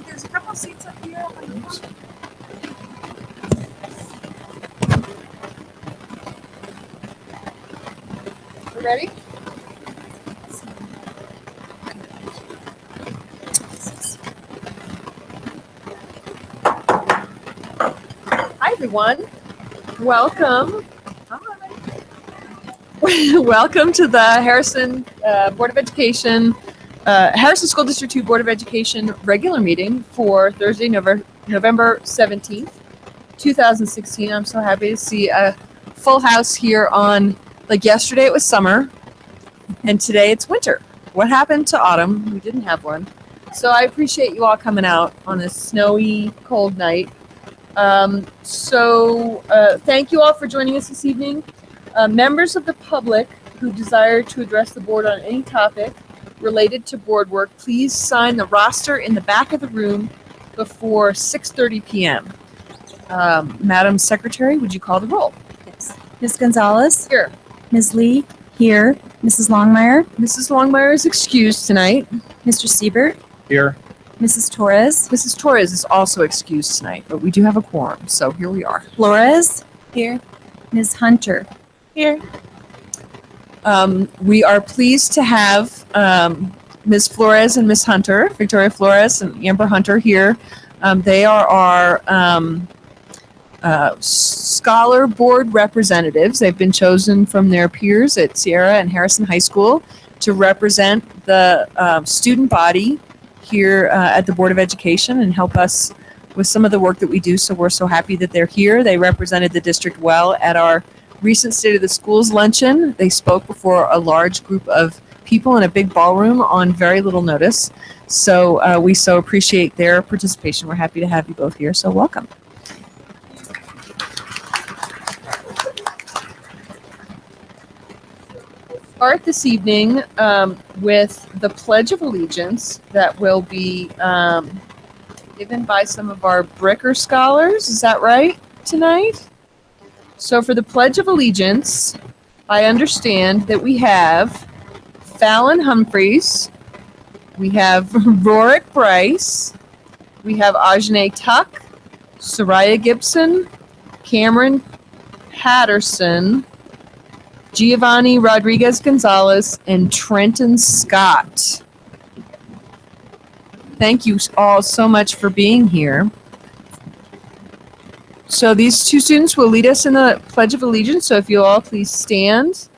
There's a couple seats up here. You ready? Hi, everyone. Welcome. Welcome to the Harrison Board of Education, Harrison School District 2 Board of Education regular meeting for Thursday, November 17th, 2016. I'm so happy to see a full house here on, like yesterday it was summer, and today it's winter. What happened to autumn? We didn't have one. So I appreciate you all coming out on this snowy, cold night. Thank you all for joining us this evening. Members of the public who desire to address the board on any topic related to board work, please sign the roster in the back of the room before 6:30 p.m. Madam Secretary, would you call the roll? Yes. Ms. Gonzalez? Here. Ms. Lee? Here. Mrs. Longmire? Mrs. Longmire is excused tonight. Mr. Siebert? Here. Mrs. Torres? Mrs. Torres is also excused tonight, but we do have a quorum, so here we are. Flores? Here. Ms. Hunter? Here. We are pleased to have Ms. Flores and Ms. Hunter, Victoria Flores and Amber Hunter here. They are our scholar board representatives. They've been chosen from their peers at Sierra and Harrison High School to represent the student body here at the Board of Education and help us with some of the work that we do. So we're so happy that they're here. They represented the district well at our recent State of the Schools luncheon. They spoke before a large group of people in a big ballroom on very little notice. So we so appreciate their participation. We're happy to have you both here. So welcome. Start this evening with the Pledge of Allegiance that will be given by some of our Bricker scholars. Is that right tonight? So for the Pledge of Allegiance, I understand that we have Fallon Humphreys, we have Rorick Bryce, we have Ajane Tuck, Soraya Gibson, Cameron Patterson, Giovanni Rodriguez Gonzalez, and Trenton Scott. Thank you all so much for being here. So these two students will lead us in the Pledge of Allegiance. So if you all please stand.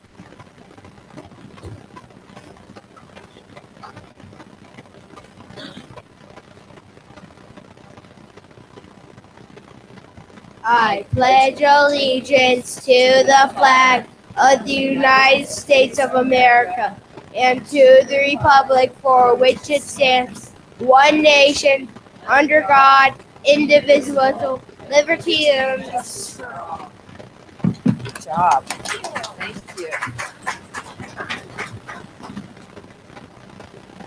I pledge allegiance to the flag of the United States of America and to the republic for which it stands, one nation, under God, indivisible, liberty and justice for all. Good job. Thank you.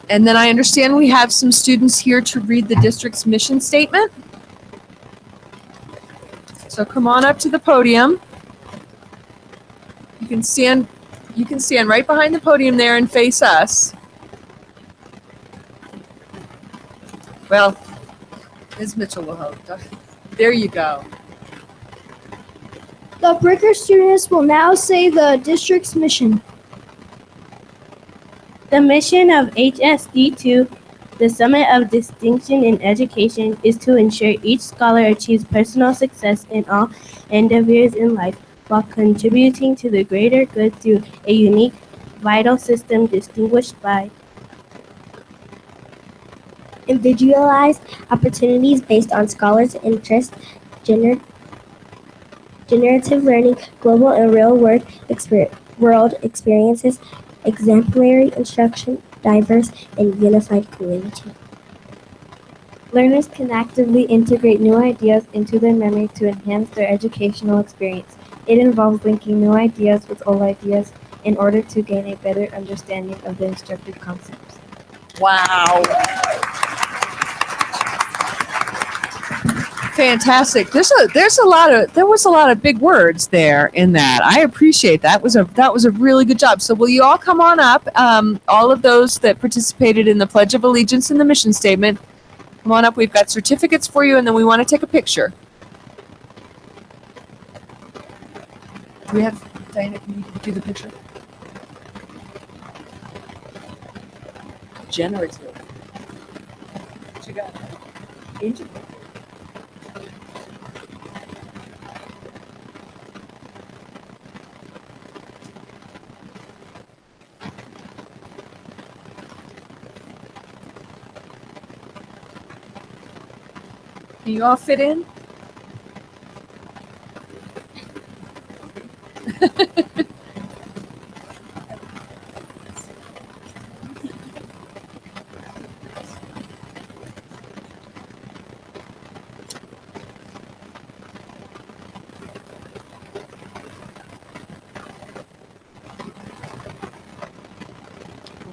And then I understand we have some students here to read the district's mission statement. So come on up to the podium. You can stand right behind the podium there and face us. Well, Ms. Mitchell will help. There you go. The Bricker students will now say the district's mission. The mission of HSD2, the Summit of Distinction in Education, is to ensure each scholar achieves personal success in all endeavors in life while contributing to the greater good through a unique, vital system distinguished by Individualized opportunities based on scholars' interests, generative learning, global and real-world experiences, exemplary instruction, diverse and unified community. learners can actively integrate new ideas into their memory to enhance their educational experience. It involves linking new ideas with old ideas in order to gain a better understanding of the instructed concepts. Wow. Fantastic. There was a lot of big words there in that. I appreciate that. That was a really good job. So will you all come on up? All of those that participated in the Pledge of Allegiance and the mission statement, come on up. We've got certificates for you, and then we want to take a picture. Do we have Diana? Can you do the picture? Generative. What you got? Ancient. Can you all fit in?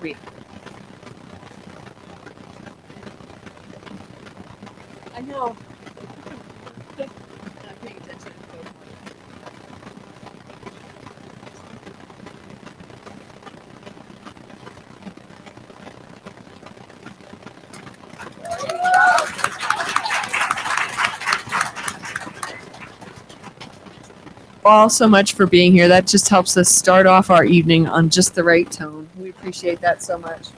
Wait. I know. Not paying attention. All so much for being here. That just helps us start off our evening on just the right tone. We appreciate that so much.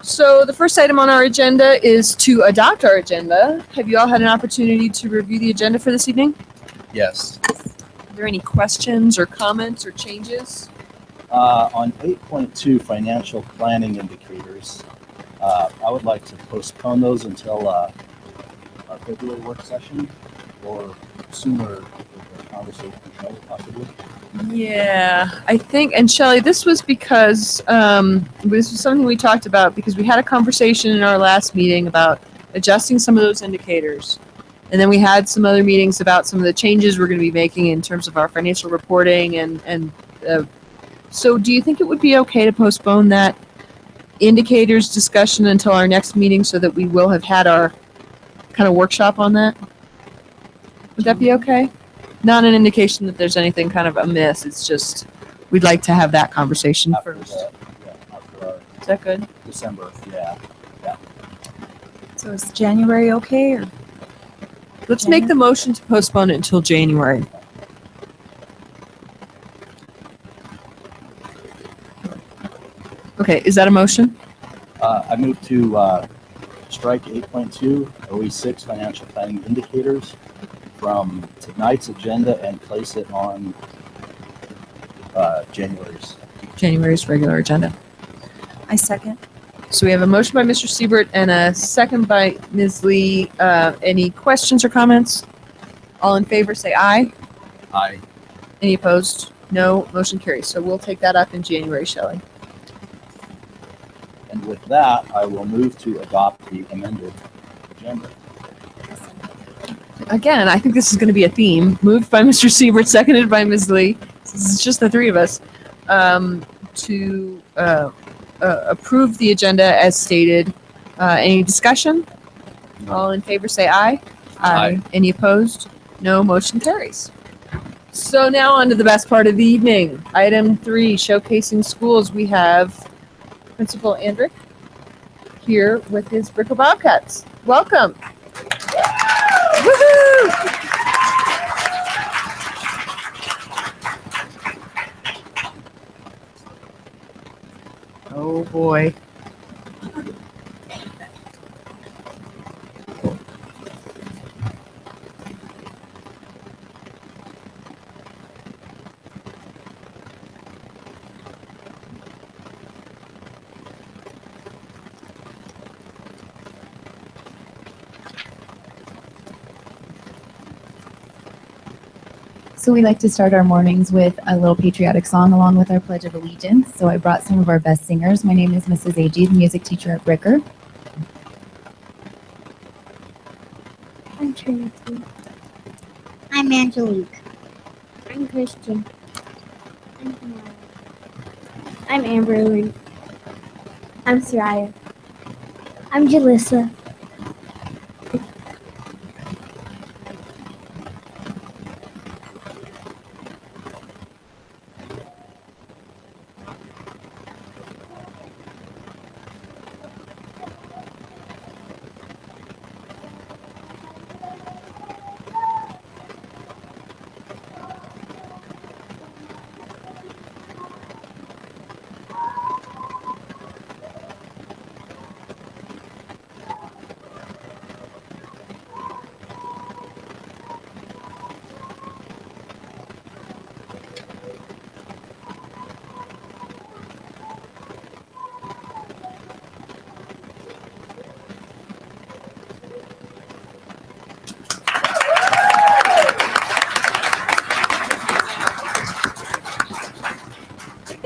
So the first item on our agenda is to adopt our agenda. Have you all had an opportunity to review the agenda for this evening? Yes. Are there any questions or comments or changes? On 8.2 financial planning indicators, I would like to postpone those until our February work session or sooner if the conversation possibly. Yeah, I think, and Shelley, this was because this was something we talked about because we had a conversation in our last meeting about adjusting some of those indicators. And then we had some other meetings about some of the changes we're going to be making in terms of our financial reporting. So do you think it would be okay to postpone that indicators discussion until our next meeting so that we will have had our kind of workshop on that? Would that be okay? Not an indication that there's anything kind of amiss. It's just we'd like to have that conversation After first. after our Is that good? December, yeah. So is January okay? Or Let's make the motion to postpone it until January. Okay, is that a motion? I move to strike 8.2 OE6 financial planning indicators from tonight's agenda and place it on January's regular agenda. I second. So we have a motion by Mr. Siebert and a second by Ms. Lee. Any questions or comments? All in favor, say aye. Aye. Any opposed? No. Motion carries. So we'll take that up in January, Shelley. And with that, I will move to adopt the amended agenda. Again, I think this is going to be a theme. Moved by Mr. Siebert, seconded by Ms. Lee. This is just the three of us. To approve the agenda as stated. Any discussion? All in favor say aye. Aye. Any opposed? No. Motion carries. So now on to the best part of the evening. Item 3, showcasing schools. We have Principal Andrick here with his Brickell Bobcats. Welcome. Woohoo! Oh boy. So we like to start our mornings with a little patriotic song along with our Pledge of Allegiance. So I brought some of our best singers. My name is Mrs. Agee, the music teacher at Bricker. I'm Trinity. I'm Angelique. I'm Christian. I'm Tamara. I'm Amberlyn. I'm Soraya. I'm Jalissa.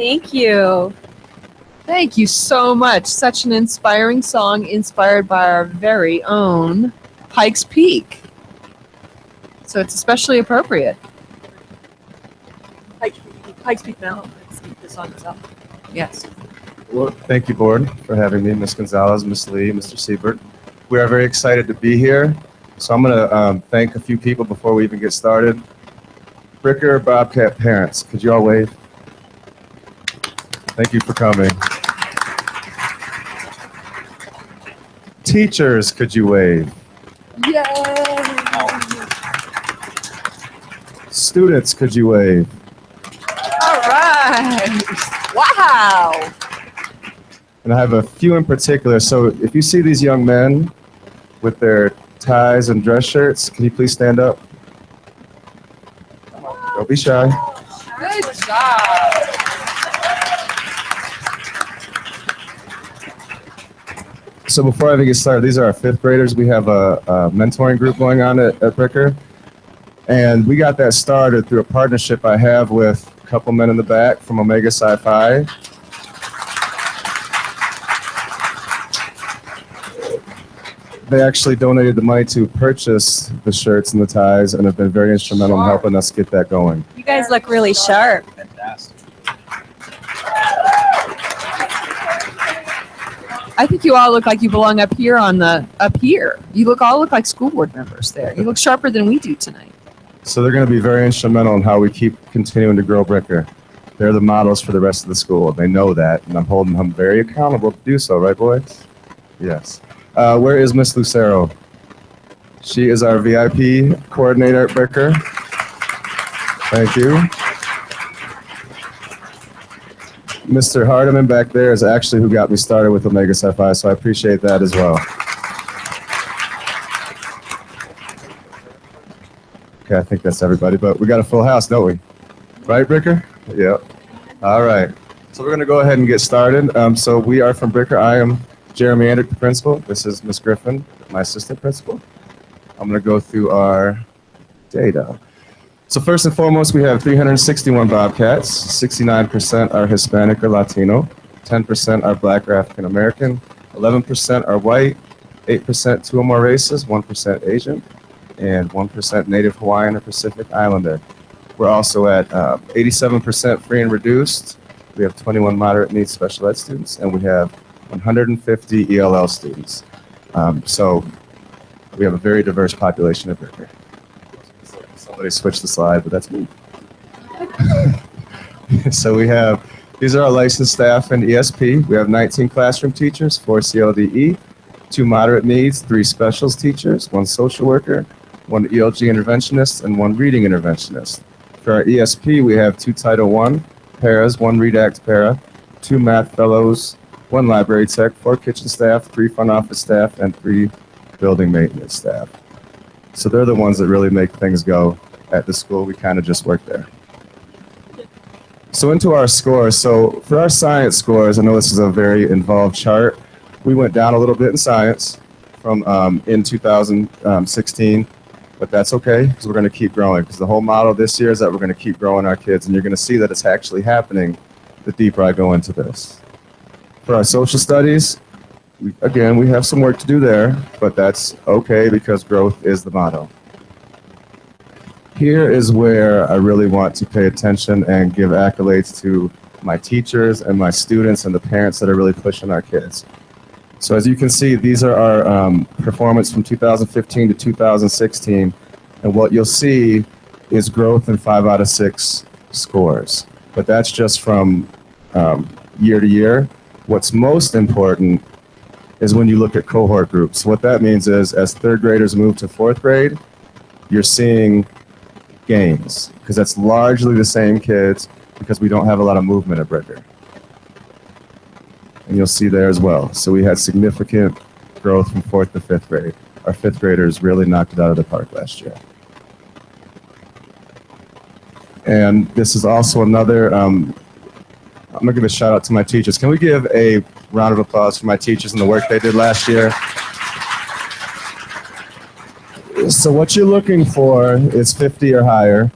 Thank you. Thank you so much. Such an inspiring song, inspired by our very own Pikes Peak. So it's especially appropriate. Pikes Peak Mountain. The song is up. Yes. Well, thank you, board, for having me, Ms. Gonzalez, Ms. Lee, Mr. Siebert. We are very excited to be here. So I'm going to thank a few people before we even get started. Bricker Bobcat parents, could you all wave? Thank you for coming. Teachers, could you wave? Yay! Students, could you wave? All right. Wow. And I have a few in particular. So if you see these young men with their ties and dress shirts, can you please stand up? Don't be shy. Good job. So before I even get started, these are our fifth graders. We have a mentoring group going on at Bricker. And we got that started through a partnership I have with a couple men in the back from Omega Sci-Fi. They actually donated the money to purchase the shirts and the ties and have been very instrumental in helping us get that going. You guys look really sharp. Fantastic. I think you all look like you belong up here up here. You all look like school board members there. You look sharper than we do tonight. So they're going to be very instrumental in how we keep continuing to grow Bricker. They're the models for the rest of the school. They know that, and I'm holding them very accountable to do so, right, boys? Yes. Where is Miss Lucero? She is our VIP coordinator at Bricker. Thank you. Mr. Hardiman back there is actually who got me started with Omega Sci-Fi, so I appreciate that as well. Okay, I think that's everybody, but we got a full house, don't we? Right, Bricker? Yep. All right. So we're going to go ahead and get started. So we are from Bricker. I am Jeremy Anderk, the principal. This is Miss Griffin, my assistant principal. I'm going to go through our data. So first and foremost, we have 361 Bobcats. 69% are Hispanic or Latino. 10% are Black or African American. 11% are white. 8% two or more races. 1% Asian. And 1% Native Hawaiian or Pacific Islander. We're also at 87% free and reduced. We have 21 moderate needs special ed students, and we have 150 ELL students. So we have a very diverse population of Bricker. Somebody switched the slide, but that's me. So these are our licensed staff in ESP. We have 19 classroom teachers, 4 CLDE, 2 moderate needs, 3 specials teachers, 1 social worker, 1 ELG interventionist, and 1 reading interventionist. For our ESP, we have 2 Title I paras, 1 Read Act para, 2 math fellows, 1 library tech, 4 kitchen staff, 3 front office staff, and 3 building maintenance staff. So they're the ones that really make things go at the school. We kind of just work there. So into our scores. So for our science scores, I know this is a very involved chart. We went down a little bit in science from in 2016, but that's okay because we're going to keep growing, because the whole model this year is that we're going to keep growing our kids, and you're going to see that it's actually happening the deeper I go into this. For our social studies, again, we have some work to do there, but that's okay because growth is the motto. Here is where I really want to pay attention and give accolades to my teachers and my students and the parents that are really pushing our kids. So as you can see, these are our performance from 2015 to 2016, and what you'll see is growth in 5 out of 6 scores. But that's just from year to year. What's most important is when you look at cohort groups. What that means is as 3rd graders move to 4th grade, you're seeing gains, because that's largely the same kids, because we don't have a lot of movement at Bricker. And you'll see there as well. So we had significant growth from 4th to 5th grade. Our 5th graders really knocked it out of the park last year. And this is also another, I'm going to give a shout out to my teachers. Can we give a round of applause for my teachers and the work they did last year? So what you're looking for is 50 or higher.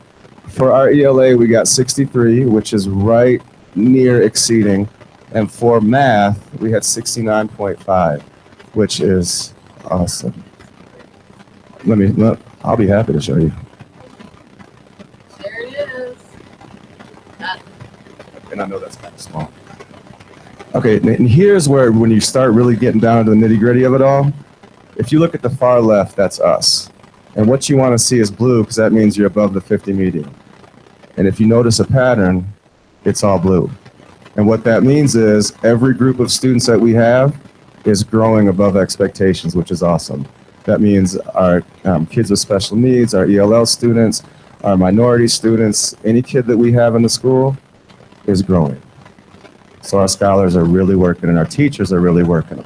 For our ELA, we got 63, which is right near exceeding. And for math, we had 69.5, which is awesome. I'll be happy to show you. There it is. And I know that's kind of small. Okay, and here's where when you start really getting down to the nitty gritty of it all, if you look at the far left, that's us. And what you want to see is blue because that means you're above the 50 median. And if you notice a pattern, it's all blue. And what that means is every group of students that we have is growing above expectations, which is awesome. That means our kids with special needs, our ELL students, our minority students, any kid that we have in the school is growing. So our scholars are really working and our teachers are really working.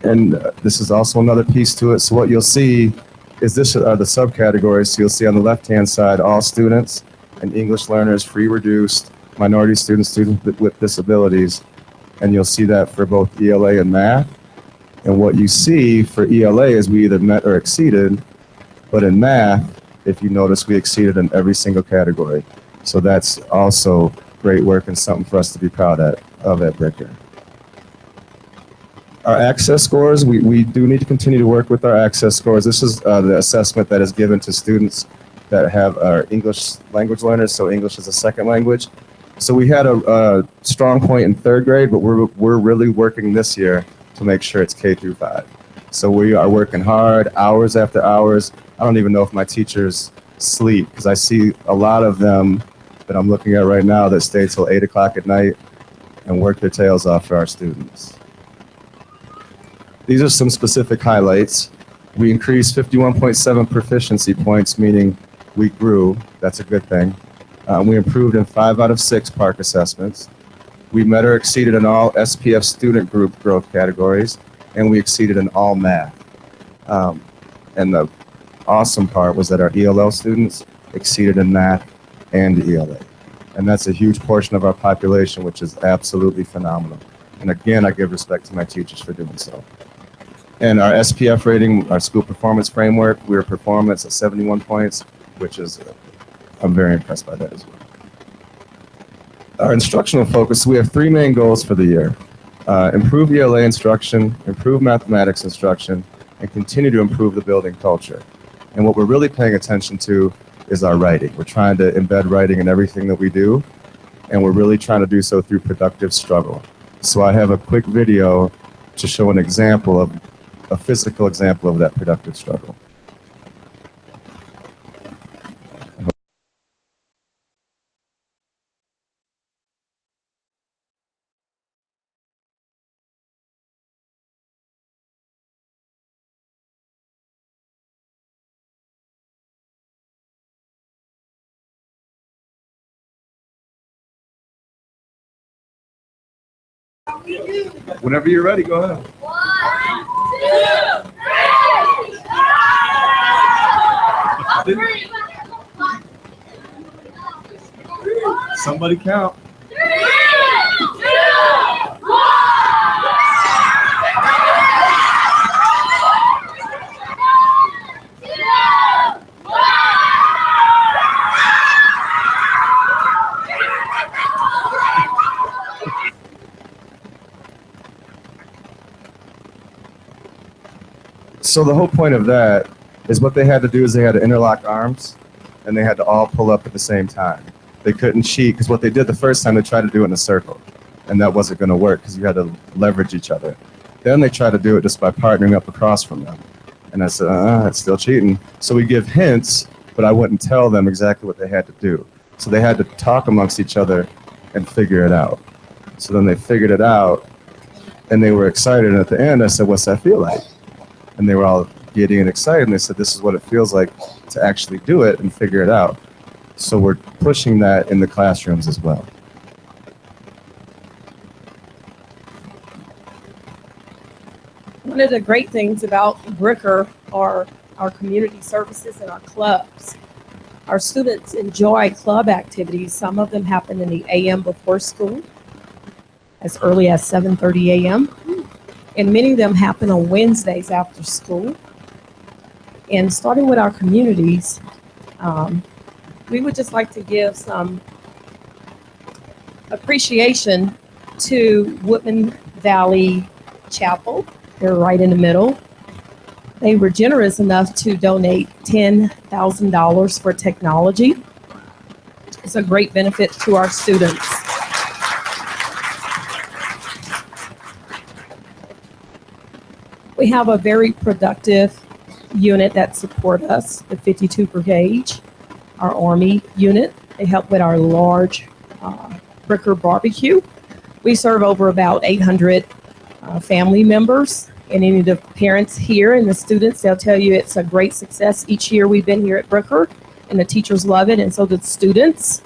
And this is also another piece to it. So what you'll see is this are the subcategories. So you'll see on the left-hand side, all students and English learners, free reduced, minority students, students with disabilities. And you'll see that for both ELA and math. And what you see for ELA is we either met or exceeded, but in math, if you notice, we exceeded in every single category. So that's also great work and something for us to be proud of at Bricker. Our access scores, we do need to continue to work with our access scores. This is the assessment that is given to students that have our English language learners, so English as a second language. So we had a strong point in third grade, but we're really working this year to make sure it's K through 5. So we are working hard, hours after hours. I don't even know if my teachers sleep because I see a lot of them that I'm looking at right now that stay till 8 o'clock at night and work their tails off for our students. These are some specific highlights. We increased 51.7 proficiency points, meaning we grew. That's a good thing. We improved in 5 out of 6 PARCC assessments. We met or exceeded in all SPF student group growth categories, and we exceeded in all math. And the awesome part was that our ELL students exceeded in math and ELA. And that's a huge portion of our population, which is absolutely phenomenal. And again, I give respect to my teachers for doing so. And our SPF rating, our school performance framework, we were performance at 71 points, which is, I'm very impressed by that as well. Our instructional focus, we have 3 main goals for the year. Improve ELA instruction, improve mathematics instruction, and continue to improve the building culture. And what we're really paying attention to is our writing. We're trying to embed writing in everything that we do, and we're really trying to do so through productive struggle. So I have a quick video to show an example of a physical example of that productive struggle. Whenever you're ready, go ahead. 1, 2, 3. Somebody count. 3, 2, 1. So the whole point of that is what they had to do is they had to interlock arms and they had to all pull up at the same time. They couldn't cheat because what they did the first time, they tried to do it in a circle, and that wasn't going to work because you had to leverage each other. Then they tried to do it just by partnering up across from them. And I said, that's still cheating. So we give hints, but I wouldn't tell them exactly what they had to do. So they had to talk amongst each other and figure it out. So then they figured it out, and they were excited. And at the end, I said, what's that feel like? And they were all giddy and excited, and they said, this is what it feels like to actually do it and figure it out. So we're pushing that in the classrooms as well. One of the great things about Bricker are our community services and our clubs. Our students enjoy club activities. Some of them happen in the AM before school, as early as 7:30 a.m. And many of them happen on Wednesdays after school. And starting with our communities, we would just like to give some appreciation to Woodman Valley Chapel. They're right in the middle. They were generous enough to donate $10,000 for technology. It's a great benefit to our students. We have a very productive unit that support us, the 52 Brigade, our Army unit. They help with our large Bricker barbecue. We serve over about 800 family members, and any of the parents here and the students, they'll tell you it's a great success each year we've been here at Bricker, and the teachers love it, and so do the students.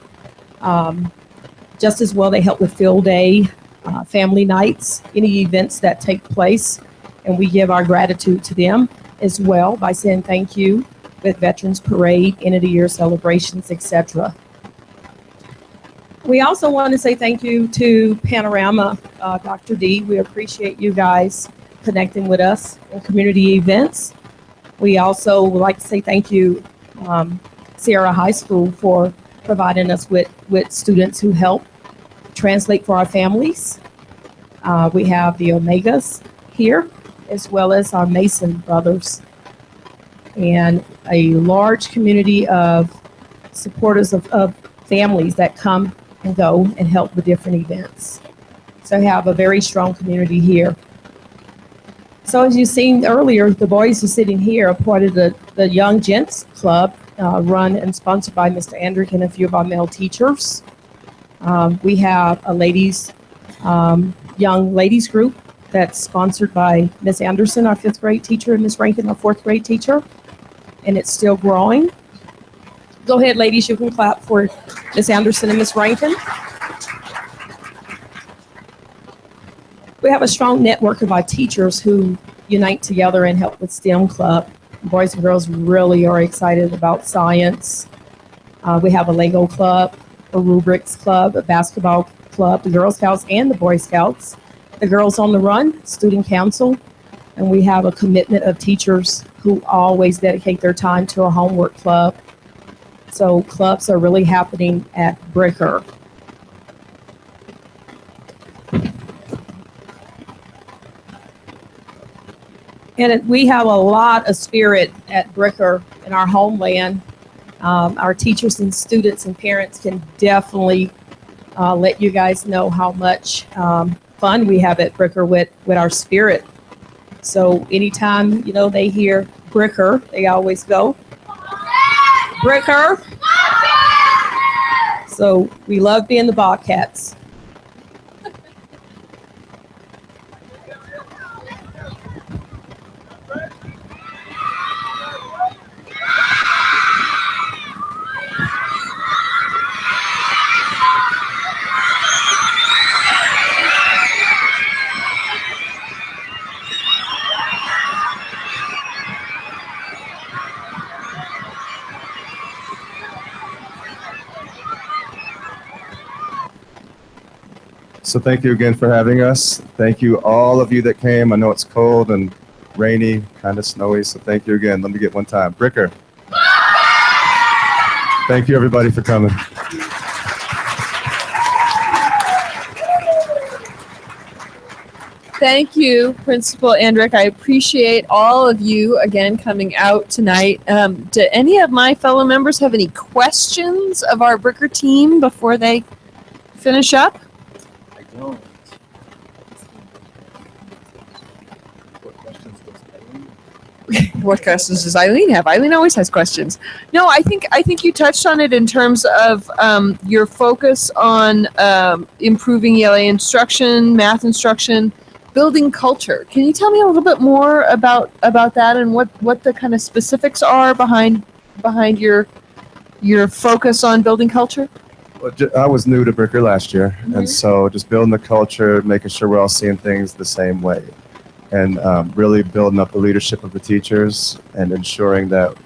Just as well, they help with field day, family nights, any events that take place, and we give our gratitude to them as well by saying thank you with Veterans Parade, end of the year celebrations, etc. We also want to say thank you to Panorama, Dr. D. We appreciate you guys connecting with us in community events. We also would like to say thank you, Sierra High School, for providing us with students who help translate for our families. We have the Omegas here, as well as our Mason brothers, and a large community of supporters of families that come and go and help with different events. So we have a very strong community here. So as you've seen earlier, the boys are sitting here, are part of the Young Gents Club, run and sponsored by Mr. Andrick and a few of our male teachers. We have a young ladies group that's sponsored by Miss Anderson, our 5th grade teacher, and Miss Rankin, our 4th grade teacher, and it's still growing. Go ahead, ladies, you can clap for Miss Anderson and Miss Rankin. We have a strong network of our teachers who unite together and help with STEM Club. Boys and girls really are excited about science. We have a Lego club, a rubrics club, a basketball club, the Girl Scouts and the Boy Scouts, the Girls on the Run, Student Council, and we have a commitment of teachers who always dedicate their time to a homework club. So clubs are really happening at Bricker. And we have a lot of spirit at Bricker in our homeland. Our teachers and students and parents can definitely let you guys know how much fun we have at Bricker with our spirit. So anytime, they hear Bricker, they always go, Bricker. So we love being the Bobcats. So thank you again for having us. Thank you all of you that came. I know it's cold and rainy, kind of snowy, so thank you again. Let me get one time. Bricker. Thank you everybody for coming. Thank you, Principal Andrick. I appreciate all of you again coming out tonight. Do any of my fellow members have any questions of our Bricker team before they finish up? I don't. What questions does Eileen? What questions does Eileen have? Eileen always has questions. No, I think you touched on it in terms of your focus on improving ELA instruction, math instruction, building culture. Can you tell me a little bit more about that and what the kind of specifics are behind your focus on building culture? Well, I was new to Bricker last year, and so just building the culture, making sure we're all seeing things the same way, and really building up the leadership of the teachers and ensuring that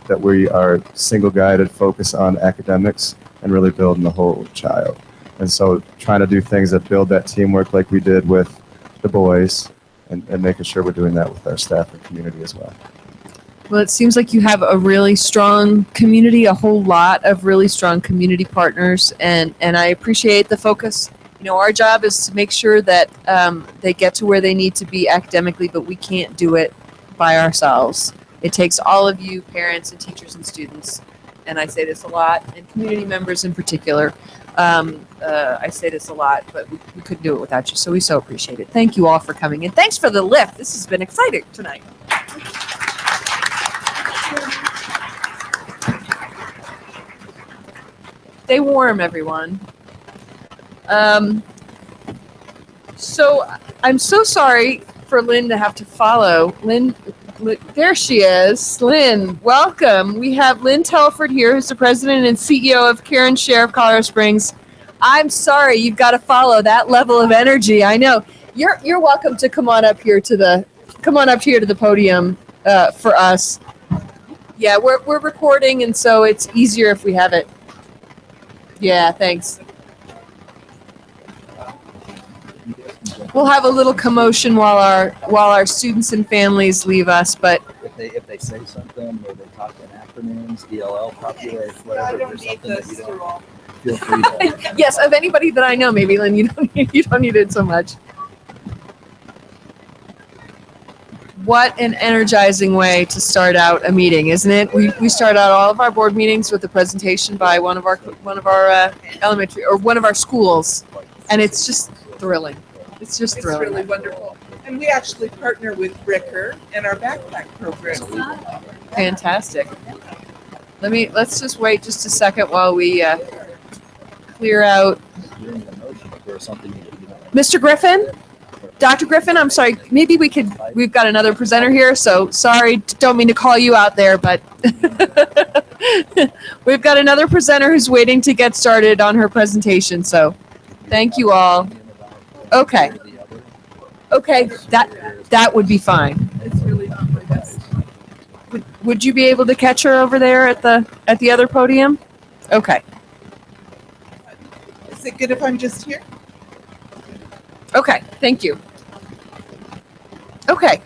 that we are single-guided, focus on academics, and really building the whole child. And so trying to do things that build that teamwork like we did with the boys, and making sure we're doing that with our staff and community as well. Well, it seems like you have a really strong community, a whole lot of really strong community partners, and I appreciate the focus. You know, our job is to make sure that they get to where they need to be academically, but we can't do it by ourselves. It takes all of you, parents and teachers and students, and I say this a lot, and community members in particular. I say this a lot, but we couldn't do it without you, so we so appreciate it. Thank you all for coming, and thanks for the lift. This has been exciting tonight. Stay warm, everyone. So I'm so sorry for Lynn to have to follow. Lynn, there she is. Lynn, welcome. We have Lynn Telford here, who's the president and CEO of Karen Share of Colorado Springs. I'm sorry, you've got to follow that level of energy. I know. You're welcome to come on up here to the podium for us. Yeah, we're recording, and so it's easier if we have it. Yeah, thanks. We'll have a little commotion while our students and families leave us, but If they say something or they talk in acronyms, ELL, copyright, whatever, if there's something that you don't, feel free to. yes, of anybody that I know, maybe Lynn, you don't need it so much. What an energizing way to start out a meeting, isn't it? We start out all of our board meetings with a presentation by one of our elementary or one of our schools, and it's just thrilling. It's just It's thrilling. really wonderful. And we actually partner with Bricker and our backpack program. Fantastic. Let's just wait just a second while we clear out. During the motion, if there's something you know. Mr. Griffin? Dr. Griffin, I'm sorry, maybe we've got another presenter here, so sorry, don't mean to call you out there, but we've got another presenter who's waiting to get started on her presentation, so thank you all. Okay. Okay, that would be fine. It's really not my best. Would you be able to catch her over there at the other podium? Okay. Is it good if I'm just here? Okay, thank you. Okay.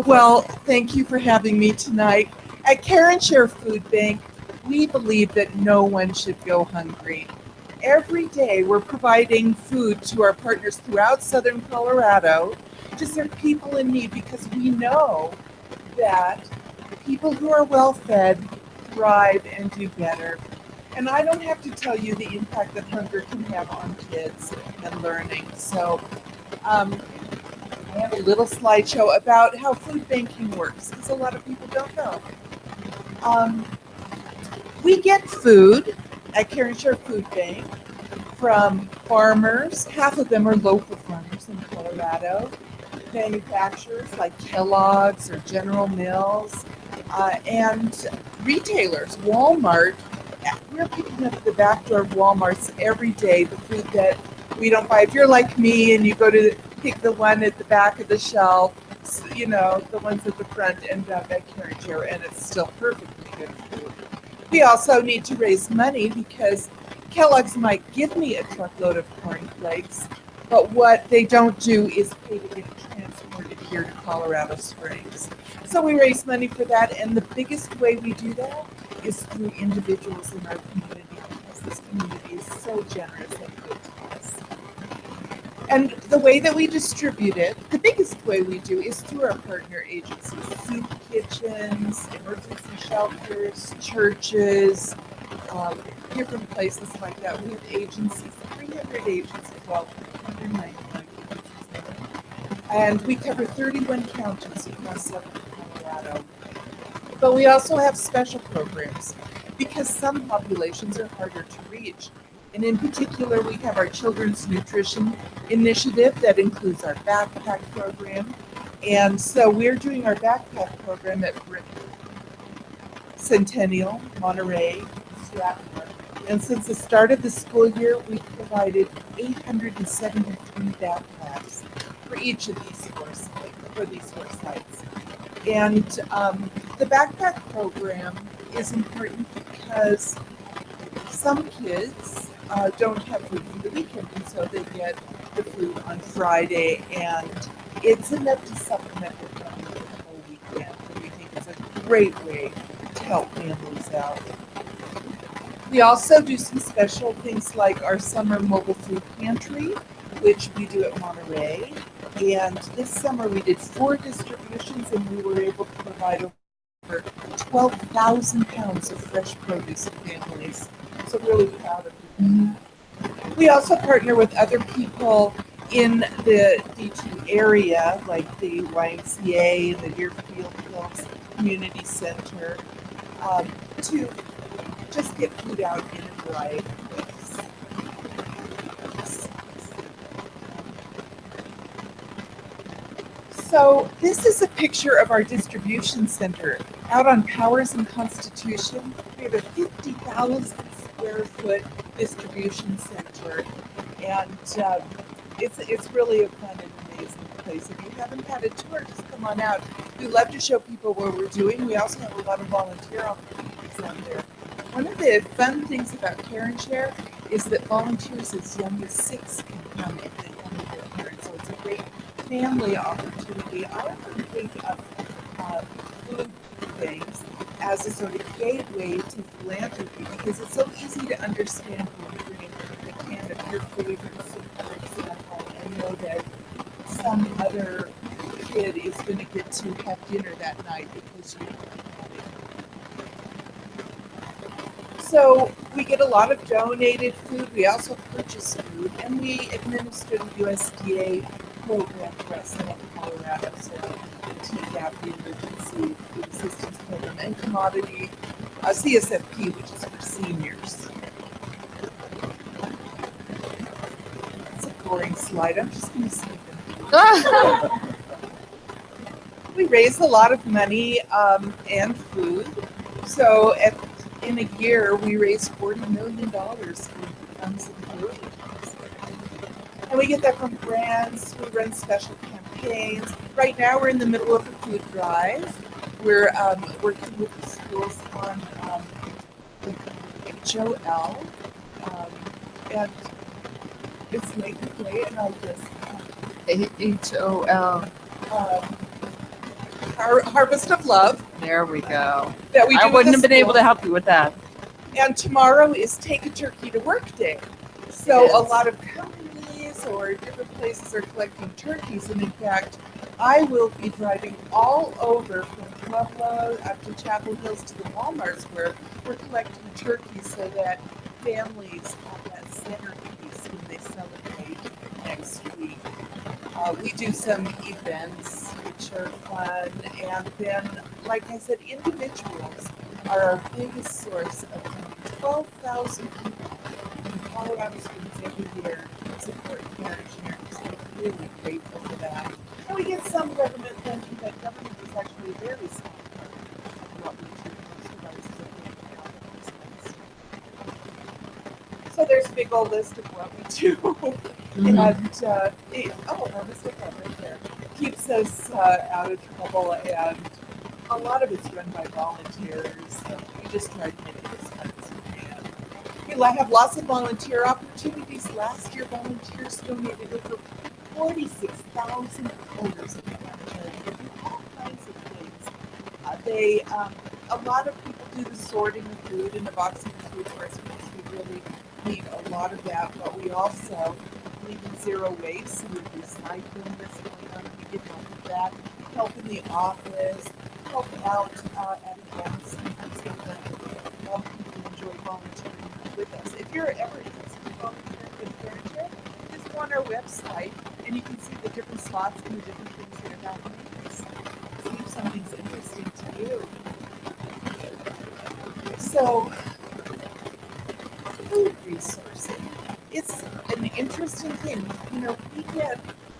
Well, thank you for having me tonight. At Karen Share Food Bank, we believe that no one should go hungry. Every day, we're providing food to our partners throughout Southern Colorado to serve people in need because we know that people who are well fed thrive and do better. And I don't have to tell you the impact that hunger can have on kids and learning. So I have a little slideshow about how food banking works because a lot of people don't know. We get food at Karen Share Food Bank from farmers. Half of them are local farmers in Colorado. Manufacturers like Kellogg's or General Mills, and retailers. Walmart. We're picking up at the back door of Walmart's every day the food that we don't buy. If you're like me and you go to pick the one at the back of the shelf, you know, the ones at the front end up at Karen Share, and it's still perfectly good food. We also need to raise money because Kellogg's might give me a truckload of corn flakes, but what they don't do is pay to get it transported here to Colorado Springs. So we raise money for that, and the biggest way we do that is through individuals in our community because this community is so generous and good to us. And the way that we distribute it, the biggest way we do is through our partner agencies, soup kitchens, emergency shelters, churches, different places like that. We have agencies, 300 agencies, well, 199 agencies. And we cover 31 counties across Southern Colorado. But we also have special programs because some populations are harder to reach. And in particular, we have our Children's Nutrition Initiative that includes our backpack program. And so we're doing our backpack program at Centennial, Monterey, Stratford. And since the start of the school year, we've provided 873 backpacks for each of these four sites. And the backpack program is important because some kids don't have food for the weekend, and so they get the food on Friday, and it's enough to supplement their family the whole weekend. And we think it's a great way to help families out. We also do some special things like our summer mobile food pantry, which we do at Monterey. And this summer we did 4 distributions and we were able to provide over 12,000 pounds of fresh produce to families. So really proud of you. We also partner with other people in the D2 area, like the YMCA, the Deerfield Hills Community Center, to just get food out in a variety of ways. So this is a picture of our distribution center out on Powers and Constitution. We have a 50,000 square foot distribution center, and it's really a fun and amazing place. If you haven't had a tour, just come on out. We love to show people what we're doing. We also have a lot of volunteer opportunities out there. One of the fun things about Care and Share is that volunteers as young as 6 can come if they come with their parents. So it's a great family opportunity. I often think of food things as a sort of gateway to philanthropy because it's so easy to understand when you bring a can of your favorite soup, for example, and know that some other kid is going to get to have dinner that night because you don't have it. So we get a lot of donated food. We also purchase food, and we administer the USDA program for us in Colorado. So the TCAP, the Emergency Food Assistance Program, and Commodity CSFP, which is for seniors. It's a boring slide. I'm just going to skip it. We raise a lot of money and food. So in a year, we raise $40 million for funds and food. And we get that from grants. We run special campaigns. Right now, we're in the middle of a food drive. We're working with the schools on HOL. And it's late in the day, and I'll just... HOL. Our Harvest of Love. There we go. That we do I wouldn't have been able school. to help you with that. And tomorrow is Take a Turkey to Work Day. So a lot of companies or different places are collecting turkeys. And in fact, I will be driving all over from Pueblo up to Chapel Hills to the Walmarts where we're collecting turkeys so that families have that centerpiece when they celebrate next week. We do some events which are fun, and then, like I said, individuals are our biggest source of money. 12,000 people in Colorado Springs every year support Care and Share, so we're really grateful for that. And we get some government funding, but government is actually a very small part of what we do. So there's a big old list of what we do. And Harvest of Love right there keeps us out of trouble, and a lot of it's run by volunteers. So we just try to make it as fun as we can. We have lots of volunteer opportunities. Last year, volunteers donated over 46,000 orders of humanitarian. They do all kinds of things. A lot of people do the sorting of food and the boxing of food for us because we really need a lot of that, but we also believe in zero waste, so we're recycling this going on, and we get help with that, help in the office, help out at events, and so that a lot of people enjoy volunteering with us. If you're ever interested in volunteering with Care and Share, just go on our website, and you can see the different slots and the different things that are happening. See if something's interesting to you. So, food resourcing. It's an interesting thing. You know, we get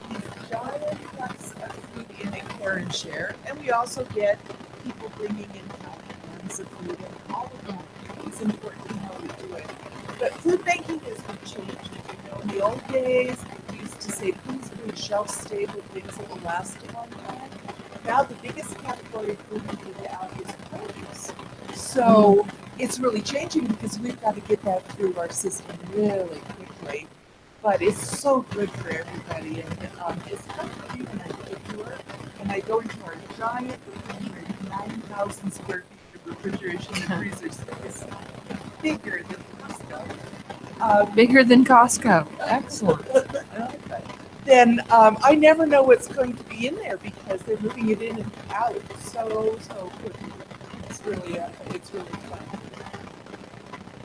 these giant trucks of food in at Care and Share, and we also get people bringing in tons of food, and all of that is important in how we do it. But food banking has been changed. You know, in the old days, we used to say, please bring shelf-stable things that will last a long time. Now, the biggest category of food we give out is produce. So it's really changing because we've got to get that through our system really quickly. But it's so good for everybody. And it's fun for me when I get to work and I go into our giant refrigerator. 9,000 square feet of refrigeration and freezer space, bigger than Costco. Bigger than Costco. Excellent. Then I never know what's going to be in there because they're moving it in and out so quickly. It's really fun.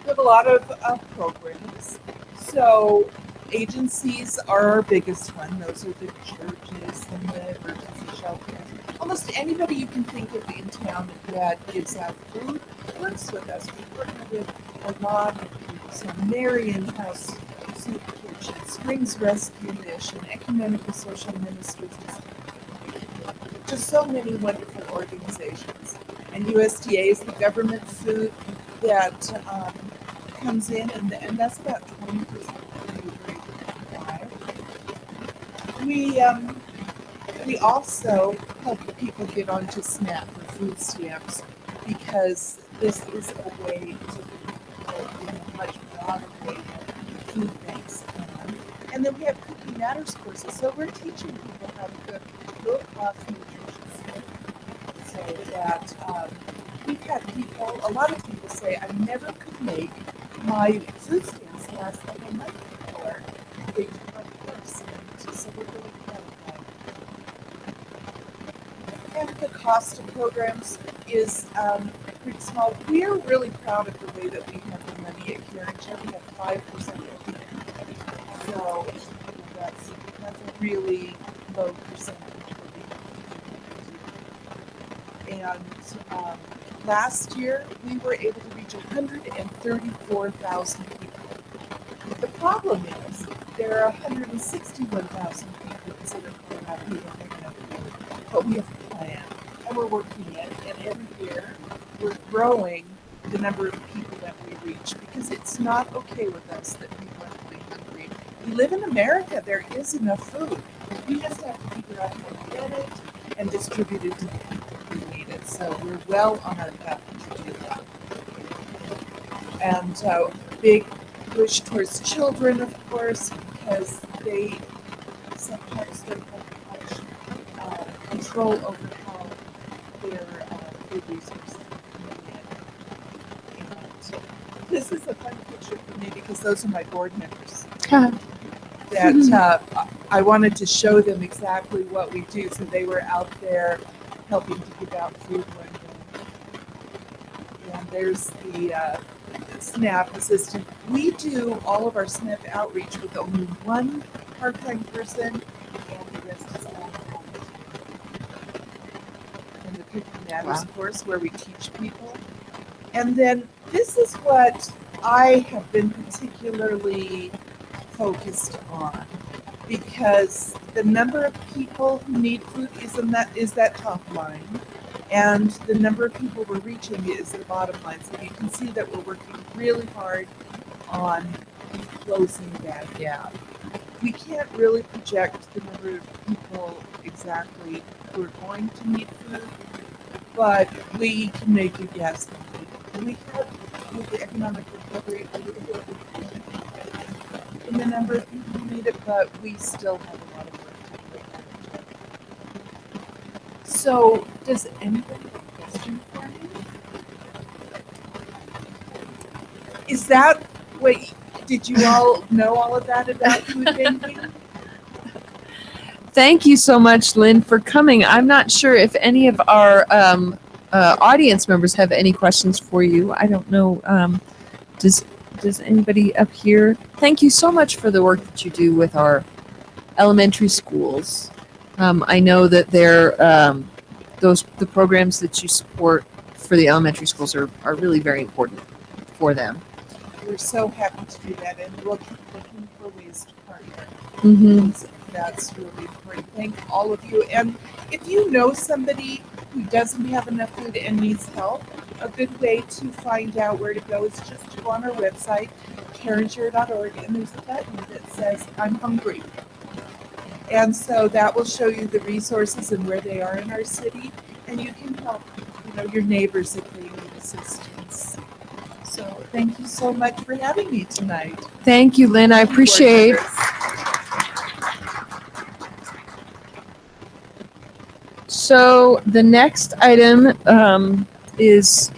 We have a lot of programs. So agencies are our biggest one. Those are the churches and the emergency shelters. Almost anybody you can think of in town that gives out food works with us. We partner with a lot of people. So Marion House Soup Kitchen, Springs Rescue Mission, Ecumenical Social Ministries, just so many wonderful organizations. And USDA is the government food that comes in, and that's about 20% of the we also help people get onto SNAP or food stamps because this is a way to in a much broader way food banks can. And then we have Cooking Matters courses, so we're teaching people how to cook low-cost nutritious food. So that we've had people, a lot of people say, I never could make my food stamps last like a month before they took my course. So we're really proud of that. And the cost of programs is pretty small. We are really proud of the way that we have the money at Carringer. We have 5% every year. So that's a really low percentage. And last year, we were able to reach 134,000 people. The problem is there are 161,000 people considered Colorado who don't have enough food, but we have a plan, and we're working it, and every year we're growing the number of people that we reach because it's not okay with us that people are really hungry. We live in America, there is enough food. We just have to figure out how to get it and distribute it to the people who need it. So we're well on our path to do that. And big push towards children, of course, because they sometimes don't have much control over how their food resources are coming in. And this is a fun picture for me because those are my board members. That I wanted to show them exactly what we do. So they were out there helping to give out food one day. And there's the SNAP assistant. We do all of our SNAP outreach with only one part-time person, and the rest is all volunteer. And the Cooking Matters course where we teach people. And then this is what I have been particularly focused on because the number of people who need food is that top line, and the number of people we're reaching is the bottom line. So you can see that we're working really hard on closing that gap. We can't really project the number of people exactly who are going to need food, but we can make a guess. We have, with the economic recovery, in the number of people who need it, but we still have a lot of work to do. So, does anybody have a question for me? Is that what, did you all know all of that about food banking? Thank you so much, Lynn, for coming. I'm not sure if any of our audience members have any questions for you. I don't know. Does anybody up here? Thank you so much for the work that you do with our elementary schools. I know that the programs that you support for the elementary schools are really very important for them. We're so happy to do that, and we'll keep looking for ways to partner. Mm-hmm. That's really important. Thank all of you. And if you know somebody who doesn't have enough food and needs help, a good way to find out where to go is just to go on our website, carringer.org, and there's a button that says, I'm hungry. And so that will show you the resources and where they are in our city, and you can help, your neighbors if they need assistance. So thank you so much for having me tonight. Thank you, Lynn. I appreciate. So the next item is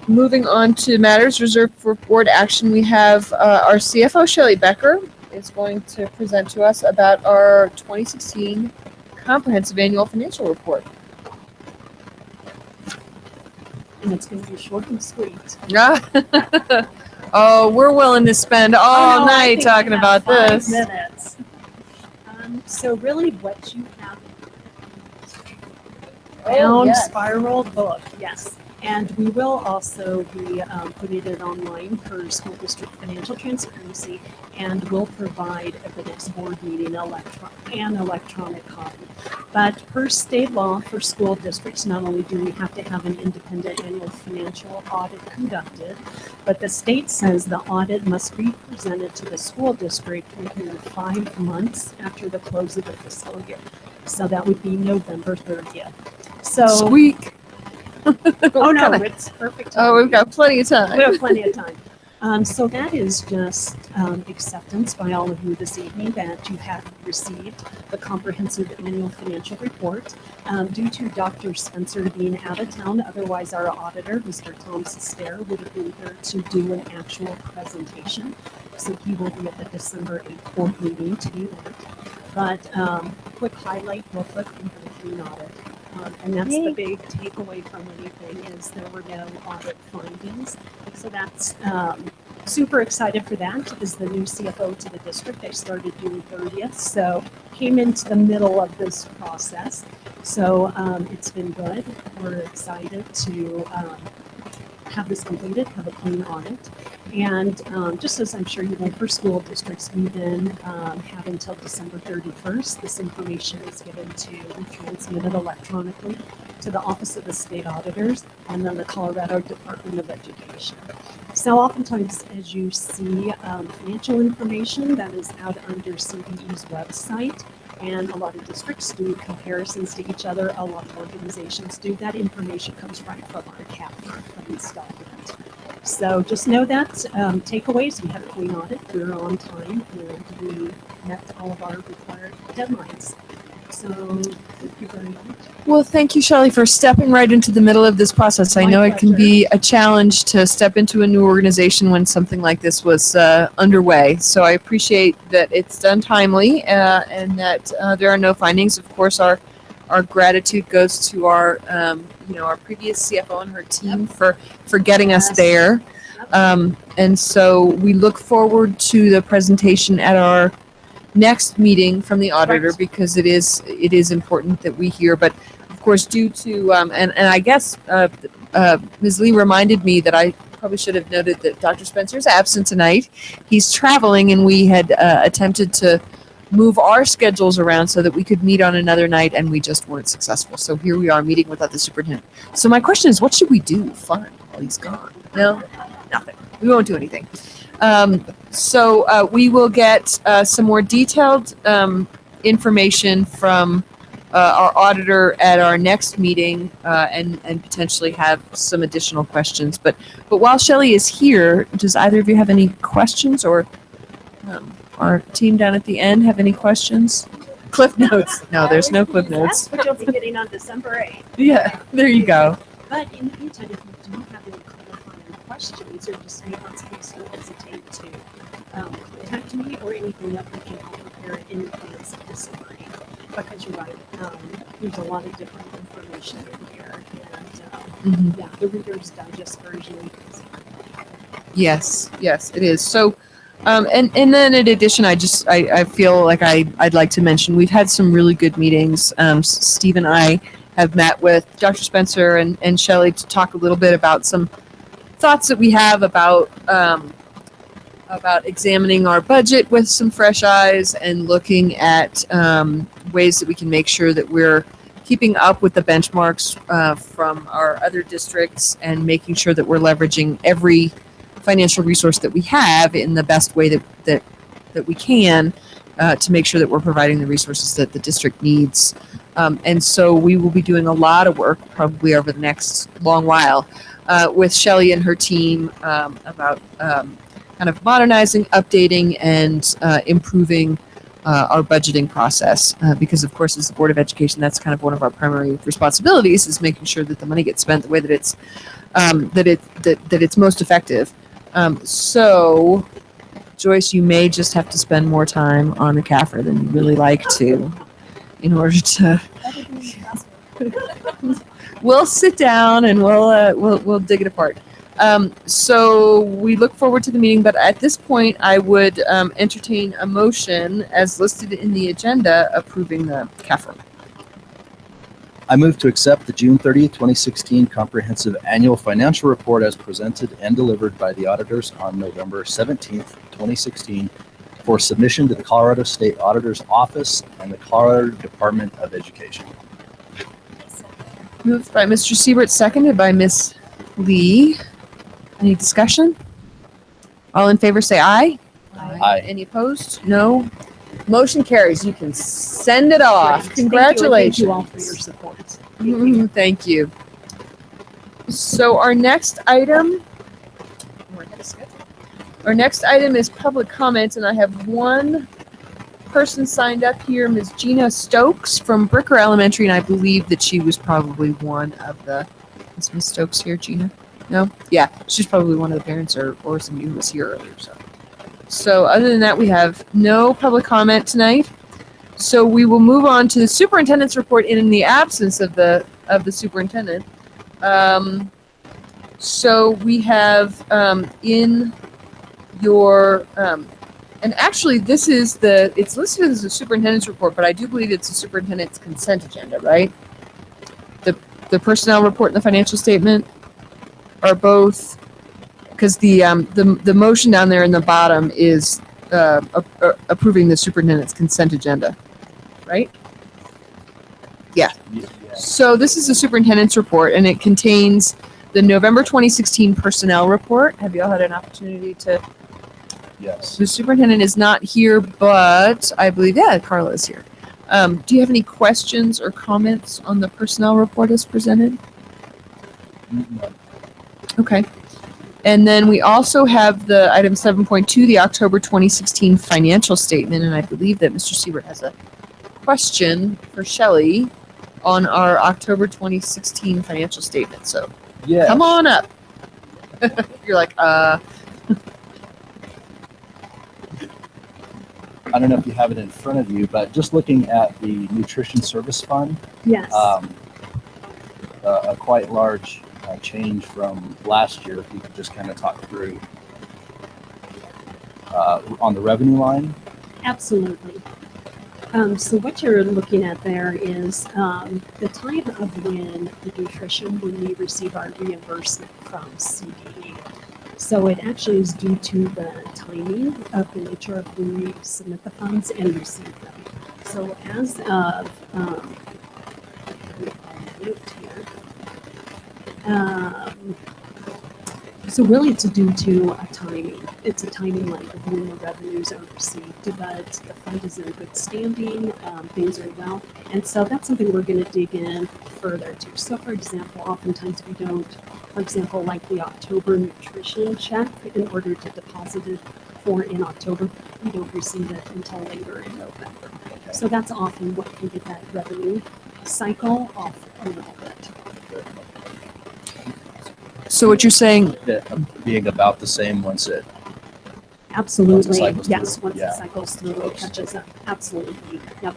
moving on to matters reserved for board action. We have our CFO, Shelley Becker, is going to present to us about our 2016 comprehensive annual financial report. And it's going to be short and sweet. Oh, we're willing to spend all Oh, no, I night think talking we about have 5 this. minutes. So really what you have round yes. spiral book, yes. And we will also be putting it online for school district financial transparency, and we'll provide at the next board meeting an electronic copy. But per state law for school districts, not only do we have to have an independent annual financial audit conducted, but the state says the audit must be presented to the school district within 5 months after the close of the fiscal year. So that would be November 30th. So, Squeak. oh no, Kinda- it's perfect. Oh, we've got plenty of time. We have plenty of time. So that is just acceptance by all of you this evening that you have received the comprehensive annual financial report. Due to Dr. Spencer being out of town, otherwise our auditor, Mr. Tom Sester, would have been here to do an actual presentation. So he will be at the December 8th board meeting to do that. But quick highlight real quick from the clean audit. And that's the big takeaway from anything is there were no audit findings. So that's super excited for that. As the new CFO to the district, I started June 30th, so came into the middle of this process. So it's been good. We're excited to have this completed, have a clean audit. And just as I'm sure you know, for school districts, we then have until December 31st. This information is given to and transmitted electronically to the Office of the State Auditors and then the Colorado Department of Education. So oftentimes, as you see financial information that is out under CDE's website, and a lot of districts do comparisons to each other, a lot of organizations do, that information comes right from our capture of this document. So just know that takeaways, we had a clean audit, we were on time, and we met all of our required deadlines. So thank you very much. Well, thank you, Shelley, for stepping right into the middle of this process. I My know it can pleasure. be a challenge to step into a new organization when something like this was underway. So I appreciate that it's done timely and that there are no findings. Of course, our gratitude goes to our our previous CFO and her team for getting us Yes. there. And so we look forward to the presentation at our next meeting from the auditor Right. because it is important that we hear. But of course, due to and I guess Ms. Lee reminded me that I probably should have noted that Dr. Spencer is absent tonight. He's traveling, and we had attempted to move our schedules around so that we could meet on another night, and we just weren't successful. So here we are meeting without the superintendent. So my question is, what should we do fun while he's gone? No, nothing. We won't do anything. So we will get some more detailed information from our auditor at our next meeting and potentially have some additional questions. But while Shelley is here, does either of you have any questions, or our team down at the end have any questions? Cliff notes. No, there's no cliff notes. That's what you'll be getting on December 8th. Yeah, there you go. But in the meantime, if you do have any clarifying questions or just nuance, please don't hesitate to contact me or anything that we can help prepare in advance of this morning. Because you're right, there's a lot of different information in here, and yeah, the Reader's Digest version is. Yes, it is. So, and then in addition, I feel like I'd like to mention we've had some really good meetings. Steve and I have met with Dr. Spencer and Shelley to talk a little bit about some thoughts that we have about examining our budget with some fresh eyes and looking at ways that we can make sure that we're keeping up with the benchmarks from our other districts and making sure that we're leveraging every financial resource that we have in the best way that we can to make sure that we're providing the resources that the district needs. And so we will be doing a lot of work probably over the next long while with Shelley and her team about kind of modernizing, updating, and improving our budgeting process, because of course, as the Board of Education, that's kind of one of our primary responsibilities is making sure that the money gets spent the way that it's that it's most effective. So, Joyce, you may just have to spend more time on the CAFR than you really like to, in order to. We'll sit down and we'll dig it apart. So we look forward to the meeting, but at this point, I would entertain a motion as listed in the agenda approving the CAFR. I move to accept the June 30th, 2016 Comprehensive Annual Financial Report as presented and delivered by the auditors on November 17th, 2016 for submission to the Colorado State Auditor's Office and the Colorado Department of Education. Moved by Mr. Siebert, seconded by Ms. Lee. Any discussion? All in favor say aye. Aye. Any opposed? No. Motion carries. You can send it off. Great. Congratulations. Thank you all for your support. Thank you. So our next item, is public comment, and I have one person signed up here, Ms. Gina Stokes from Bricker Elementary, and I believe that she was probably one of the. Is Ms. Stokes here, Gina? No? Yeah, she's probably one of the parents or somebody who was here earlier. So other than that, we have no public comment tonight. So we will move on to the superintendent's report in the absence of the superintendent. So we have in your and actually this is it's listed as a superintendent's report, but I do believe it's a superintendent's consent agenda, right? The personnel report and the financial statement are both, because the motion down there in the bottom is approving the superintendent's consent agenda, right? Yeah. So this is the superintendent's report, and it contains the November 2016 personnel report. Have you all had an opportunity to? Yes. The superintendent is not here, but I believe, yeah, Carla is here. Do you have any questions or comments on the personnel report as presented? No. Okay. And then we also have the item 7.2, the October 2016 financial statement, and I believe that Mr. Siebert has a question for Shelley on our October 2016 financial statement. So Yeah. come on up. You're like, I don't know if you have it in front of you, but just looking at the Nutrition Service Fund, Yes. a quite large change from last year. If you could just kind of talk through on the revenue line. Absolutely. So what you're looking at there is the time of when when we receive our reimbursement from CDE. So it actually is due to the timing of the nature of when we submit the funds and receive them. So as of so really it's due to a timing. It's a timing like of when the revenues are received, but the fund is in good standing, things are well. And so that's something we're going to dig in further to. So for example, oftentimes we don't, for example, like the October nutrition check, in order to deposit it for in October, we don't receive it until later in November. So that's often what can get that revenue cycle off a little bit. so what you're saying, Being about the same once it. Absolutely, cycles yes, through. once Yeah. the cycles through, it catches up, absolutely, yep.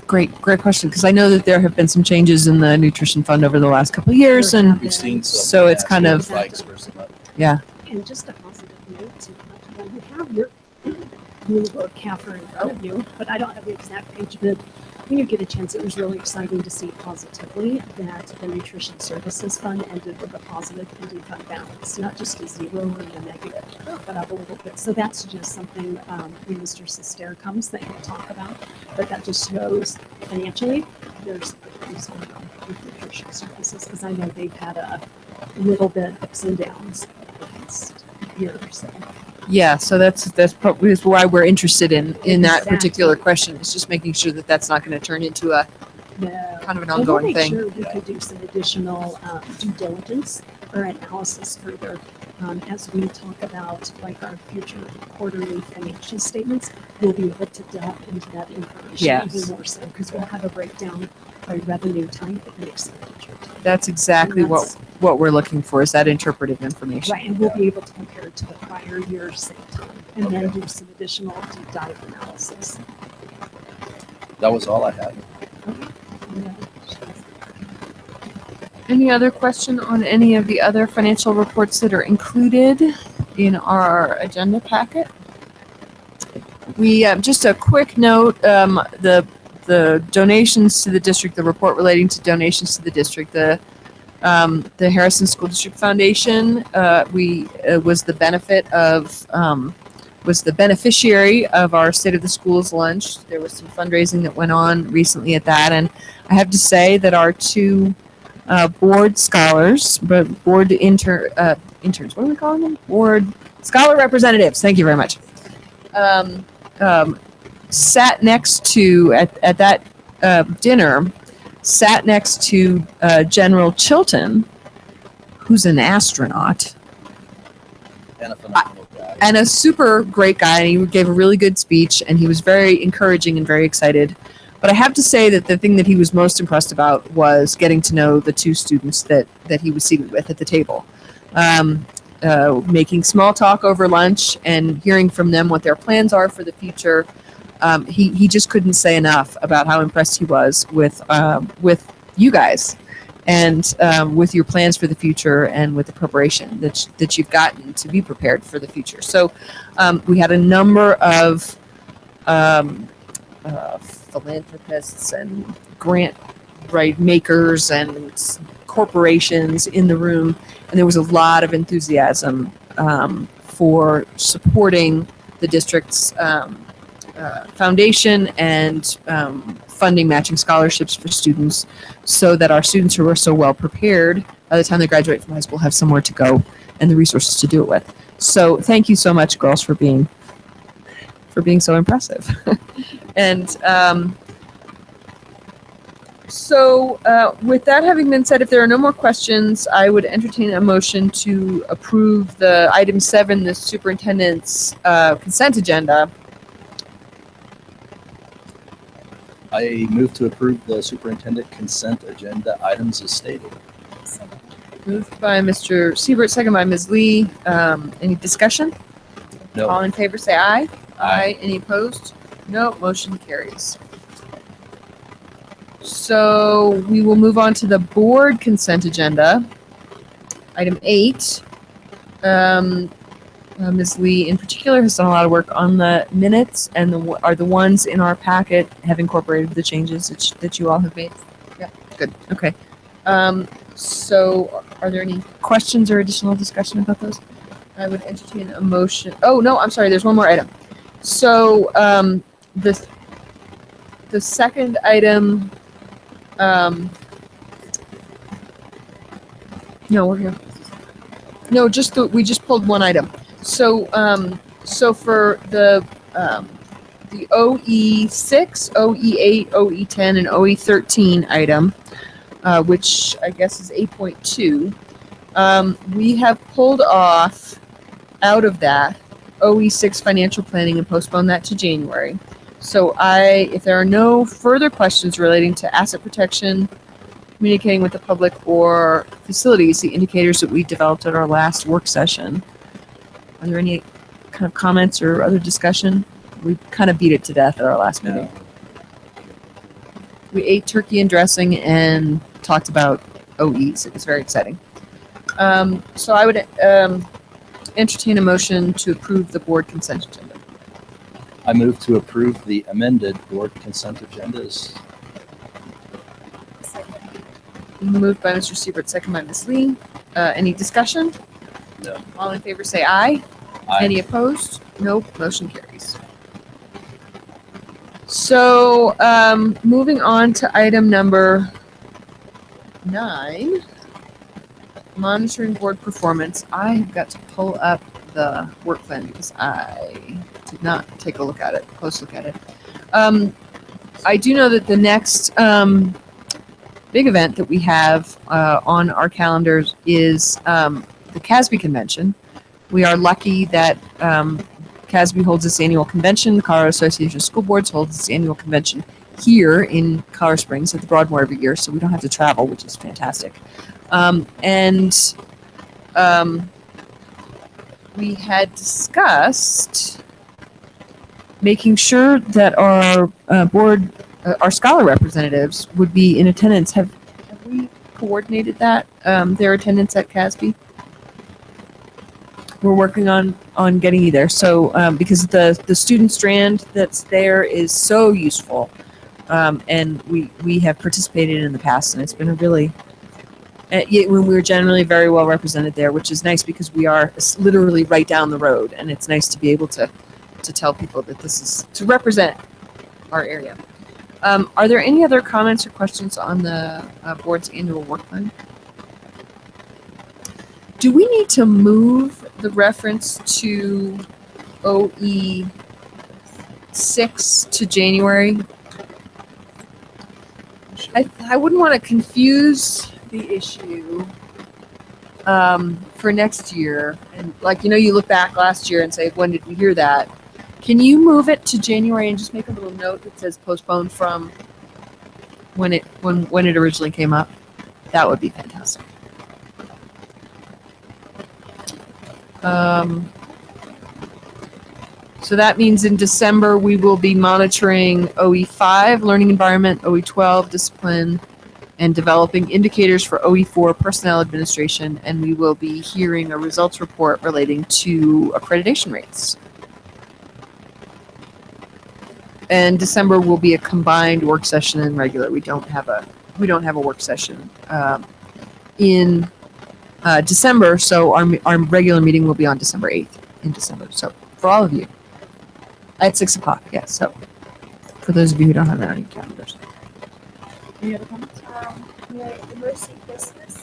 great question, because I know that there have been some changes in the nutrition fund over the last couple of years, There and have We've seen some. So it's kind of- spikes versus not. And just a positive note to that, you have your blue book CAFR in front of you, but I don't have the exact page, but when you get a chance, it was really exciting to see positively that the Nutrition Services Fund ended with a positive ending fund balance, not just a zero or a negative, but up a little bit. So that's just something when Mr. Sester comes that he'll talk about, but that just shows financially there's things going on with nutrition services, because I know they've had a little bit ups and downs last year or so. yeah, so that's probably why we're interested in that Exactly. particular question. It's just making sure that that's not going to turn into a No. kind of an And ongoing we'll make thing. sure we could do some additional due diligence or analysis further as we talk about like our future quarterly financial statements. We'll be able to delve into that information Yes. even more so because we'll have a breakdown by revenue type and expenditure type. That's exactly And that's- what we're looking for, is that interpretive information. Right, and we'll be able to compare it to the prior year's same time and then do some additional deep dive analysis. That was all I had. Any other question on any of the other financial reports that are included in our agenda packet? We just a quick note: the donations to the district, the report relating to donations to the district, the Harrison School District Foundation, was the beneficiary of our State of the Schools lunch. There was some fundraising that went on recently at that, and I have to say that our two board scholars, but interns, what are we calling them? Board scholar representatives. Thank you very much. Sat next to at that dinner, sat next to General Chilton, who's an astronaut And a phenomenal guy. and a super great guy. And he gave a really good speech, and he was very encouraging and very excited. But I have to say that the thing that he was most impressed about was getting to know the two students that he was seated with at the table. Making small talk over lunch and hearing from them what their plans are for the future. He just couldn't say enough about how impressed he was with you guys and with your plans for the future and with the preparation that you've gotten to be prepared for the future. So we had a number of philanthropists and grant makers and corporations in the room, and there was a lot of enthusiasm for supporting the district's foundation and funding matching scholarships for students, so that our students who are so well prepared by the time they graduate from high school have somewhere to go and the resources to do it with. So thank you so much, girls, for being so impressive. And with that having been said, if there are no more questions, I would entertain a motion to approve the item 7, the superintendent's consent agenda. I move to approve the superintendent consent agenda items as stated. Moved by Mr. Siebert, second by Ms. Lee. Any discussion? No. All in favor, say aye. Aye. Any opposed? No. Motion carries. So we will move on to the board consent agenda. Item 8. Ms. Lee, in particular, has done a lot of work on the minutes, and the ones in our packet have incorporated the changes that you all have made. Yeah, good. Okay. So are there any questions or additional discussion about those? I would entertain a motion. Oh, no, I'm sorry. There's one more item. So the second item. No, we're here. No, we just pulled one item. So for the OE6, OE8, OE10, and OE13 item, which I guess is 8.2, we have pulled off out of that OE6 financial planning and postponed that to January. So if there are no further questions relating to asset protection, communicating with the public, or facilities, the indicators that we developed at our last work session, are there any kind of comments or other discussion? We kind of beat it to death at our last meeting. We ate turkey and dressing and talked about OEs. It was very exciting. So I would entertain a motion to approve the board consent agenda. I move to approve the amended board consent agendas. Moved by Mr. Siebert, second by Ms. Lee. Any discussion? No. All in favor say aye. Aye. Any opposed? Nope. Motion carries. So moving on to item number 9, monitoring board performance. I have got to pull up the work plan because I did not take a close look at it. I do know that the next big event that we have on our calendars is the CASB convention. We are lucky that CASB holds its annual convention. The Colorado Association of School Boards holds its annual convention here in Colorado Springs at the Broadmoor every year, so we don't have to travel, which is fantastic. We had discussed making sure that our board, our scholar representatives would be in attendance. Have we coordinated that, their attendance at CASB? We're working on getting you there. So because the student strand that's there is so useful, and we have participated in the past, and it's been a really when we were generally very well represented there, which is nice because we are literally right down the road, and it's nice to be able to tell people that this is to represent our area. Are there any other comments or questions on the board's annual work plan? Do we need to move the reference to OE 6 to January? I wouldn't want to confuse the issue for next year. And you look back last year and say, when did we hear that? Can you move it to January and just make a little note that says postponed from when it originally came up? That would be fantastic. So that means in December we will be monitoring OE5, learning environment, OE12, discipline, and developing indicators for OE4, personnel administration, and we will be hearing a results report relating to accreditation rates. And December will be a combined work session and regular. We don't have a work session in December, so our regular meeting will be on December 8th in December. So for all of you, at 6 o'clock. Yes. So for those of you who don't have that on your calendars. Any other comments? The Mercy Christmas.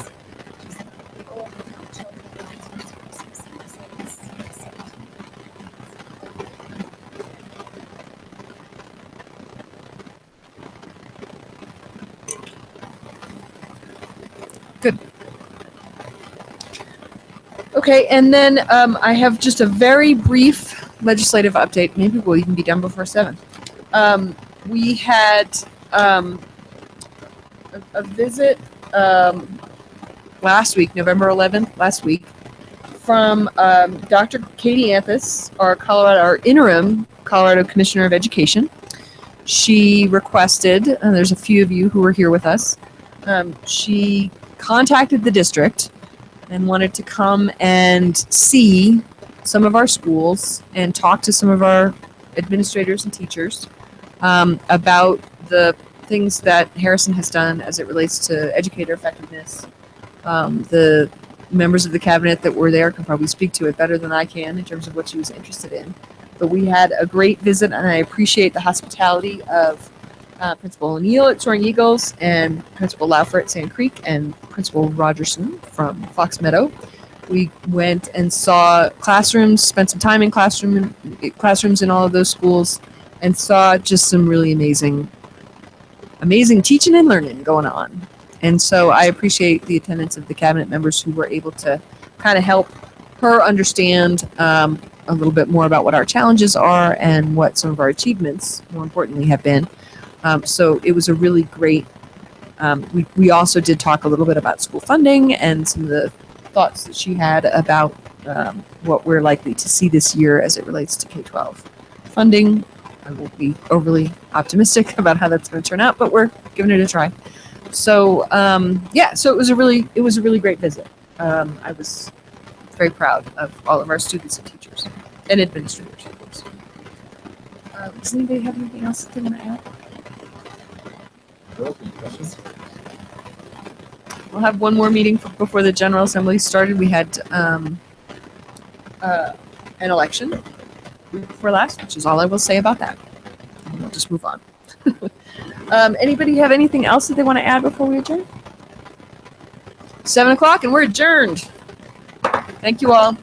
Good. Okay, and then I have just a very brief legislative update. Maybe we'll even be done before 7. We had a visit last week, November 11th, last week, from Dr. Katie Anthus, our interim Colorado Commissioner of Education. She requested, and there's a few of you who were here with us, she contacted the district and wanted to come and see some of our schools and talk to some of our administrators and teachers about the things that Harrison has done as it relates to educator effectiveness. The members of the cabinet that were there can probably speak to it better than I can in terms of what she was interested in. But we had a great visit, and I appreciate the hospitality of Principal O'Neill at Soaring Eagles and Principal Laufer at Sand Creek and Principal Rogerson from Fox Meadow. We went and saw classrooms, spent some time in classrooms in all of those schools, and saw just some really amazing teaching and learning going on. And so I appreciate the attendance of the cabinet members who were able to kind of help her understand a little bit more about what our challenges are and what some of our achievements, more importantly, have been. So it was a really great, we also did talk a little bit about school funding and some of the thoughts that she had about what we're likely to see this year as it relates to K-12 funding. I won't be overly optimistic about how that's going to turn out, but we're giving it a try. So so it was a really great visit. I was very proud of all of our students and teachers and administrators, of course. Does anybody have anything else that they want to add? We'll have one more meeting before the General Assembly started. We had an election before last, which is all I will say about that. And we'll just move on. Anybody have anything else that they want to add before we adjourn? 7 o'clock and we're adjourned. Thank you all.